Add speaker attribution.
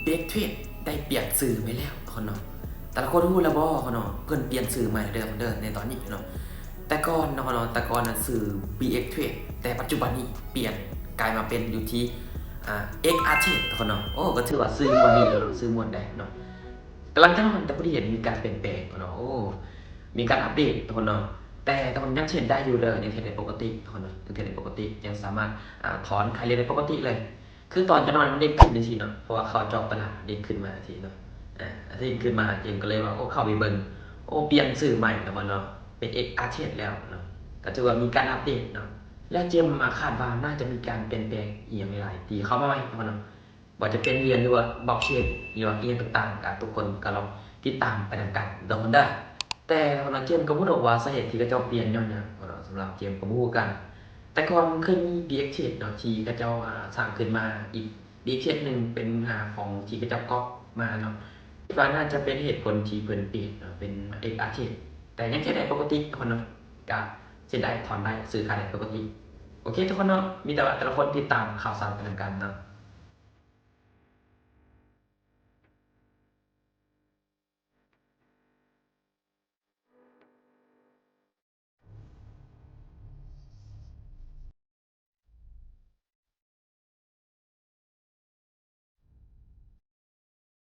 Speaker 1: เด็กเทรดได้เปลี่ยนสื่อไปแล้วคนเนาะแต่ละคนรู้แล้วบ่คนเนาะเพิ่นเปลี่ยนสื่อใหม่เดิมในตอนนี้เนาะแต่ก่อนเนาะแต่ก่อนน่ะสื่อ BX Trade แต่ปัจจุบันนี้เปลี่ยนกลายมาเป็นอยู่ที่XR Trade คนเนาะโอ้ก็ถือว่าสื่อมวลนี้สื่อมวลได้เนาะกำลังจะนอนแต่พอดีเห็นมีการเปลี่ยนแปลงเนาะโอ้มีการอัปเดตคนเนาะแต่ตอนยังเทรดได้อยู่เลยยังเทรดได้ปกติคนเนาะยังเทรดได้ปกติยังสามารถถอนขายเรียนได้ปกติเลย คือตอนจะนอนมันเด้งขึ้นในทีเนาะเพราะว่าเขาจองตลาดเด้งขึ้นมาทีเนาะเด้งขึ้นมาเจมก็เลยว่าโอ้เข้าไปเบิ่งโอ้เปลี่ยนสื่อใหม่แล้วมันเนาะเป็นเอกอาเทศแล้วเนาะก็ถือว่ามีการอัปเดตเนาะและเจมมาคาดว่าน่าจะมีการเปลี่ยนแปลงอีกอย่างหลายตีเข้ามาใหม่เนาะว่าจะเป็นเรียนหรือว่าบล็อกเชนหรือว่าเรียนต่างๆกับทุกคนก็ลองติดตามไปนำกันดองกันได้แต่คนเจมก็พูดว่าสาเหตุที่กระเจ้าเปลี่ยนย้อนเนี่ยสำหรับเจมก็บ่ฮู้กัน แต่ก่อนเคยมี DX เนาะที่กระเจ้าสร้างขึ้นมาอีก DX หนึ่งเป็นของที่กระเจ้าก๊อปมาเนาะคิดว่าน่าจะเป็นเหตุผลที่เพิ่นเปลี่ยนเนาะเป็นเอกอาร์เทแต่ยังใช้ได้ปกติทุกคนเนาะก็เส้นได้ถอนได้ซื้อขายได้ปกติโอเคทุกคนเนาะมีแต่ว่าแต่ละคนติดตามข่าวสารกันกันเนาะ